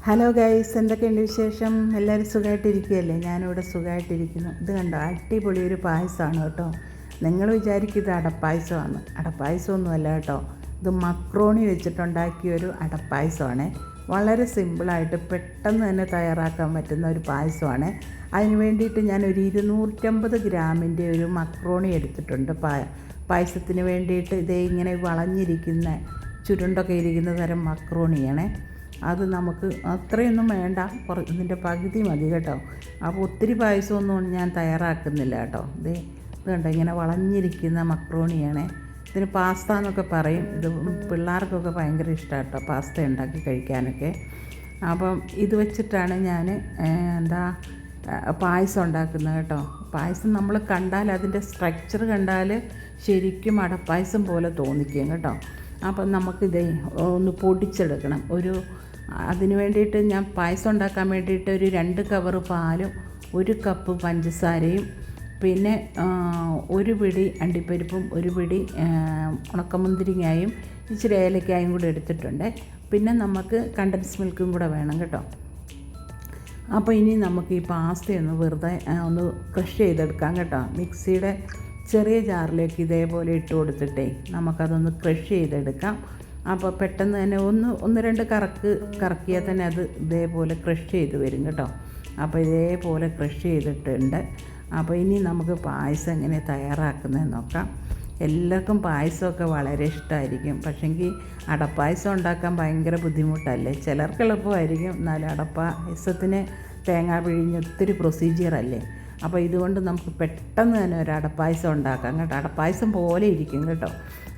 Hello guys, എന്തൊക്കെയുണ്ട് വിശേഷം? എല്ലാവരും സുഖമായിട്ടിരിക്കുകയല്ലേ? ഞാനിവിടെ സുഖമായിട്ടിരിക്കുന്നു. ഇത് കണ്ടോ, അടിപൊളി ഒരു പായസമാണ് കേട്ടോ. നിങ്ങൾ വിചാരിക്കും ഇത് അടപ്പായസമാണ്. അടപ്പായസമൊന്നുമല്ല കേട്ടോ, ഇത് മക്രോണി വെച്ചിട്ടുണ്ടാക്കിയൊരു അടപ്പായസമാണ്. വളരെ സിമ്പിളായിട്ട് പെട്ടെന്ന് തന്നെ തയ്യാറാക്കാൻ പറ്റുന്ന ഒരു പായസമാണ്. അതിന് വേണ്ടിയിട്ട് ഞാനൊരു 250 ഗ്രാമിൻ്റെ ഒരു മക്രോണി എടുത്തിട്ടുണ്ട്. പായസത്തിന് വേണ്ടിയിട്ട് ഇതേ ഇങ്ങനെ വളഞ്ഞിരിക്കുന്ന ചുരുണ്ടൊക്കെ ഇരിക്കുന്ന തരം മക്രോണിയാണ്. അത് നമുക്ക് അത്രയൊന്നും വേണ്ട, ഇതിൻ്റെ പകുതി മതി കേട്ടോ. അപ്പോൾ ഒത്തിരി പായസമൊന്നും ഞാൻ തയ്യാറാക്കുന്നില്ല കേട്ടോ. ഇത് കണ്ടോ, ഇങ്ങനെ വളഞ്ഞിരിക്കുന്ന മക്രോണിയാണ്. ഇതിന് പാസ്ത എന്നൊക്കെ പറയും. ഇത് പിള്ളേർക്കൊക്കെ ഭയങ്കര ഇഷ്ടമാണ് കേട്ടോ, പാസ്ത ഉണ്ടാക്കി കഴിക്കാനൊക്കെ. അപ്പം ഇത് വെച്ചിട്ടാണ് ഞാൻ പായസം ഉണ്ടാക്കുന്നത് കേട്ടോ. പായസം നമ്മൾ കണ്ടാൽ, അതിൻ്റെ സ്ട്രക്ചർ കണ്ടാൽ ശരിക്കും അടപ്പായസം പോലെ തോന്നിക്കും കേട്ടോ. അപ്പം നമുക്കിത് ഒന്ന് പൊടിച്ചെടുക്കണം. അതിന് വേണ്ടിയിട്ട് ഞാൻ പായസം ഉണ്ടാക്കാൻ വേണ്ടിയിട്ട് ഒരു 2 കവറ് പാലും 1 കപ്പ് പഞ്ചസാരയും പിന്നെ 1 പിടി അണ്ടിപ്പരിപ്പും 1 പിടി ഉണക്കമുന്തിരിങ്ങയും ഇച്ചിരി ഏലക്കായും കൂടെ എടുത്തിട്ടുണ്ട്. പിന്നെ നമുക്ക് കണ്ടൻസ് മിൽക്കും കൂടെ വേണം കേട്ടോ. അപ്പോൾ ഇനി നമുക്ക് ഈ പാസ്തയൊന്ന് വെറുതെ ഒന്ന് ക്രഷ് ചെയ്തെടുക്കാം കേട്ടോ. മിക്സിയുടെ ചെറിയ ജാറിലേക്ക് ഇതേപോലെ ഇട്ട് കൊടുത്തിട്ടേ നമുക്കതൊന്ന് ക്രഷ് ചെയ്തെടുക്കാം. അപ്പോൾ പെട്ടെന്ന് തന്നെ ഒന്ന് രണ്ട് കറക്കിയാൽ തന്നെ അത് ഇതേപോലെ ക്രഷ് ചെയ്ത് വരും കേട്ടോ. അപ്പോൾ ഇതേപോലെ ക്രഷ് ചെയ്തിട്ടുണ്ട്. അപ്പോൾ ഇനി നമുക്ക് പായസം എങ്ങനെ തയ്യാറാക്കുന്നതെന്ന് നോക്കാം. എല്ലാവർക്കും പായസമൊക്കെ വളരെ ഇഷ്ടമായിരിക്കും. പക്ഷേങ്കിൽ അടപ്പായസം ഉണ്ടാക്കാൻ ഭയങ്കര ബുദ്ധിമുട്ടല്ലേ? ചിലർക്ക് എളുപ്പമായിരിക്കും, എന്നാലും അടപ്പായസത്തിന് തേങ്ങ പിഴിഞ്ഞ് ഒത്തിരി പ്രൊസീജിയറല്ലേ. അപ്പോൾ ഇതുകൊണ്ട് നമുക്ക് പെട്ടെന്ന് തന്നെ ഒരു അടപ്പായസം ഉണ്ടാക്കാം കേട്ടോ. അടപ്പായസം പോലെ ഇരിക്കും കേട്ടോ.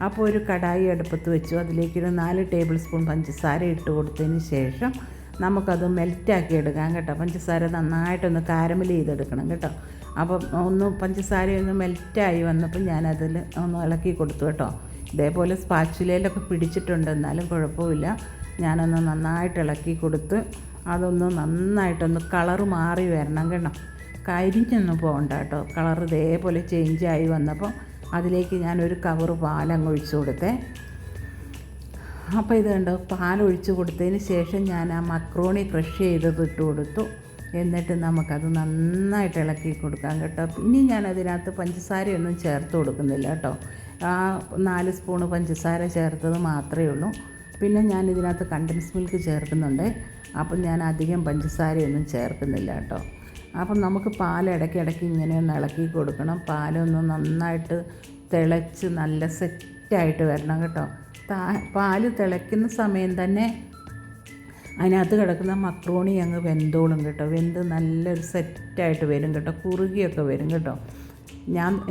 അപ്പോൾ ഒരു കടായി അടുപ്പത്ത് വെച്ചു. അതിലേക്കൊരു 4 ടേബിൾ സ്പൂൺ പഞ്ചസാര ഇട്ട് കൊടുത്തതിന് ശേഷം നമുക്കത് മെൽറ്റാക്കി എടുക്കാം കേട്ടോ. പഞ്ചസാര നന്നായിട്ടൊന്ന് കാരമൽ ചെയ്തെടുക്കണം കേട്ടോ. അപ്പം പഞ്ചസാരയൊന്ന് മെൽറ്റായി വന്നപ്പോൾ ഞാനതിൽ ഒന്ന് ഇളക്കി കൊടുത്തു കേട്ടോ. ഇതേപോലെ സ്പാച്ചുലയിലൊക്കെ പിടിച്ചിട്ടുണ്ട്, എന്നാലും കുഴപ്പമില്ല. ഞാനൊന്ന് നന്നായിട്ട് ഇളക്കി കൊടുത്ത് അതൊന്ന് നന്നായിട്ടൊന്ന് കളറ് മാറി വരണം കേട്ടോ. കരിഞ്ഞൊന്നും പോകണ്ട കേട്ടോ. കളർ ഇതേപോലെ ചേഞ്ചായി വന്നപ്പോൾ അതിലേക്ക് ഞാനൊരു കവറ് പാലങ്ങ് ഒഴിച്ചു കൊടുത്തേ. അപ്പോൾ ഇത് കണ്ടോ, പാലൊഴിച്ച് കൊടുത്തതിന് ശേഷം ഞാൻ ആ മക്രോണി ക്രഷ് ചെയ്തത് ഇട്ട് കൊടുത്തു. എന്നിട്ട് നമുക്കത് നന്നായിട്ട് ഇളക്കി കൊടുക്കാം കേട്ടോ. ഇനി ഞാൻ അതിനകത്ത് പഞ്ചസാരയൊന്നും ചേർത്ത് കൊടുക്കുന്നില്ല കേട്ടോ. ആ 4 സ്പൂണ് പഞ്ചസാര ചേർത്തത് മാത്രമേ ഉള്ളൂ. പിന്നെ ഞാൻ ഇതിനകത്ത് കണ്ടൻസ് മിൽക്ക് ചേർക്കുന്നുണ്ട്. അപ്പം ഞാൻ അധികം പഞ്ചസാരയൊന്നും ചേർക്കുന്നില്ല കേട്ടോ. അപ്പം നമുക്ക് പാൽ ഇടയ്ക്കിടയ്ക്ക് ഇങ്ങനെ ഒന്ന് ഇളക്കി കൊടുക്കണം. പാലൊന്ന് നന്നായിട്ട് തിളച്ച് നല്ല സെറ്റായിട്ട് വരണം കേട്ടോ. പാല് തിളയ്ക്കുന്ന സമയം തന്നെ അതിനകത്ത് കിടക്കുന്ന മക്രോണി അങ്ങ് വെന്തോളും കേട്ടോ. വെന്ത് നല്ലൊരു സെറ്റായിട്ട് വരും കേട്ടോ. കുറുകിയൊക്കെ വരും കേട്ടോ.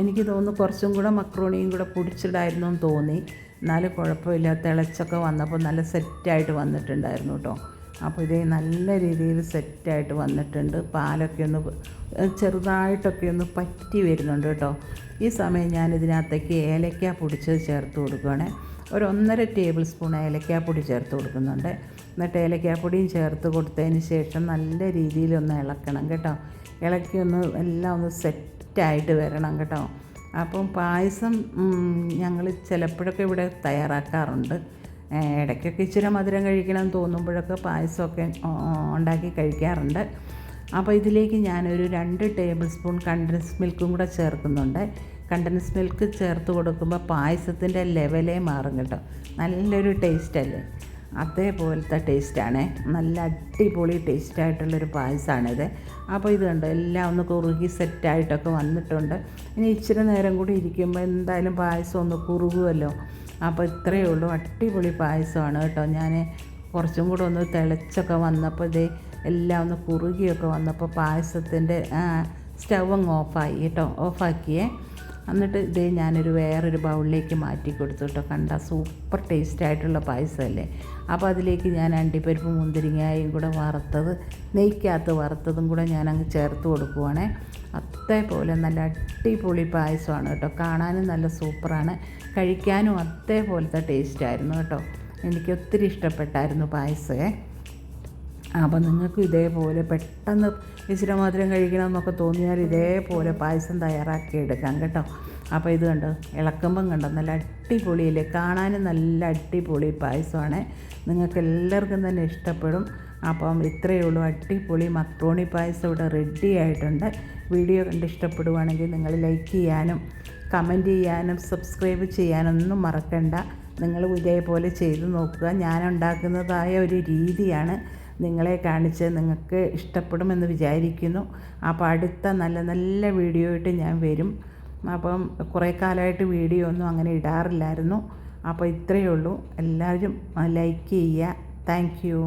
എനിക്ക് തോന്നുന്നു കുറച്ചും കൂടെ മക്രോണിയും കൂടെ പൊടിച്ചിടായിരുന്നു എന്ന് തോന്നി. എന്നാലും കുഴപ്പമില്ല, തിളച്ചൊക്കെ വന്നപ്പോൾ നല്ല സെറ്റായിട്ട് വന്നിട്ടുണ്ടായിരുന്നു കേട്ടോ. അപ്പോൾ ഇതേ നല്ല രീതിയിൽ സെറ്റായിട്ട് വന്നിട്ടുണ്ട്. പാലൊക്കെ ഒന്ന് ചെറുതായിട്ടൊക്കെ ഒന്ന് പറ്റി വരുന്നുണ്ട് കേട്ടോ. ഈ സമയം ഞാൻ ഇതിനകത്തേക്ക് ഏലക്ക പൊടിച്ചത് ചേർത്ത് കൊടുക്കുകയാണ്. ഒരു 1.5 ടേബിൾ സ്പൂൺ ഏലക്കാപ്പൊടി ചേർത്ത് കൊടുക്കുന്നുണ്ട്. എന്നിട്ട് ഏലക്കാപ്പൊടിയും ചേർത്ത് കൊടുത്തതിന് ശേഷം നല്ല രീതിയിലൊന്ന് ഇളക്കണം കേട്ടോ. ഇളക്കി എല്ലാം ഒന്ന് സെറ്റായിട്ട് വരണം കേട്ടോ. അപ്പം പായസം ഞങ്ങൾ ചിലപ്പോഴൊക്കെ ഇവിടെ തയ്യാറാക്കാറുണ്ട്. ഇടയ്ക്കൊക്കെ ഇച്ചിരി മധുരം കഴിക്കണം തോന്നുമ്പോഴൊക്കെ പായസമൊക്കെ ഉണ്ടാക്കി കഴിക്കാറുണ്ട്. അപ്പോൾ ഇതിലേക്ക് ഞാനൊരു 2 ടേബിൾ സ്പൂൺ കണ്ടൻസ് മിൽക്കും കൂടെ ചേർക്കുന്നുണ്ട്. കണ്ടൻസ് മിൽക്ക് ചേർത്ത് കൊടുക്കുമ്പോൾ പായസത്തിൻ്റെ ലെവലേ മാറും കേട്ടോ. നല്ലൊരു ടേസ്റ്റല്ലേ? അതേപോലത്തെ ടേസ്റ്റാണ്. നല്ല അടിപൊളി ടേസ്റ്റായിട്ടുള്ളൊരു പായസമാണിത്. അപ്പോൾ ഇത് കണ്ടോ, എല്ലാം ഒന്ന് കുറുകി സെറ്റായിട്ടൊക്കെ വന്നിട്ടുണ്ട്. ഇനി ഇച്ചിരി നേരം കൂടി ഇരിക്കുമ്പോൾ എന്തായാലും പായസം ഒന്ന് കുറുകുമല്ലോ. അപ്പോൾ ഇത്രയേ ഉള്ളൂ, അടിപൊളി പായസമാണ് കേട്ടോ. ഞാൻ കുറച്ചും കൂടെ ഒന്ന് തിളച്ചൊക്കെ വന്നപ്പോൾ എല്ലാം ഒന്ന് കുറുകിയൊക്കെ വന്നപ്പോൾ പായസത്തിൻ്റെ സ്റ്റൗ അങ്ങ് ഓഫായി കേട്ടോ. ഓഫാക്കിയേ. എന്നിട്ട് ഞാനൊരു വേറൊരു ബൗളിലേക്ക് മാറ്റി കൊടുത്തു കേട്ടോ. കണ്ട സൂപ്പർ ടേസ്റ്റായിട്ടുള്ള പായസമല്ലേ? അപ്പോൾ അതിലേക്ക് ഞാൻ അണ്ടിപ്പരിപ്പും മുന്തിരിങ്ങയും കൂടെ വറുത്തത്, നെയ്ക്കകത്ത് വറുത്തതും കൂടെ ഞാനങ്ങ് ചേർത്ത് കൊടുക്കുവാണേ. അതേപോലെ നല്ല അടിപൊളി പായസമാണ് കേട്ടോ. കാണാനും നല്ല സൂപ്പറാണ്, കഴിക്കാനും അതേപോലത്തെ ടേസ്റ്റായിരുന്നു കേട്ടോ. എനിക്ക് ഒത്തിരി ഇഷ്ടപ്പെട്ടായിരുന്നു പായസമേ. അപ്പോൾ നിങ്ങൾക്കും ഇതേപോലെ പെട്ടെന്ന് ഇച്ചിരി മധുരം കഴിക്കണമെന്നൊക്കെ തോന്നിയാൽ ഇതേപോലെ പായസം തയ്യാറാക്കി എടുക്കാം കേട്ടോ. അപ്പോൾ ഇത് കണ്ടോ, ഇളക്കുമ്പം കണ്ടോ നല്ല അടിപൊളിയല്ലേ? കാണാനും നല്ല അടിപൊളി പായസമാണ്. നിങ്ങൾക്ക് എല്ലാവർക്കും തന്നെ ഇഷ്ടപ്പെടും. അപ്പം ഇത്രയേ ഉള്ളൂ, അടിപൊളി മക്രോണി പായസം ഇവിടെ റെഡി ആയിട്ടുണ്ട്. വീഡിയോ കണ്ട് ഇഷ്ടപ്പെടുവാണെങ്കിൽ നിങ്ങൾ ലൈക്ക് ചെയ്യാനും കമൻറ്റ് ചെയ്യാനും സബ്സ്ക്രൈബ് ചെയ്യാനൊന്നും മറക്കണ്ട. നിങ്ങൾ ഇതേപോലെ ചെയ്ത് നോക്കുക. ഞാൻ ഉണ്ടാക്കുന്നതായ ഒരു രീതിയാണ് നിങ്ങളെ കാണിച്ച് നിങ്ങൾക്ക് ഇഷ്ടപ്പെടുമെന്ന് വിചാരിക്കുന്നു. അപ്പോൾ അടുത്ത നല്ല നല്ല വീഡിയോ ആയിട്ട് ഞാൻ വരും. അപ്പം കുറേ കാലമായിട്ട് വീഡിയോ ഒന്നും അങ്ങനെ ഇടാറില്ലായിരുന്നു. അപ്പോൾ ഇത്രയേ ഉള്ളൂ. എല്ലാവരും ലൈക്ക് ചെയ്യുക. Thank you.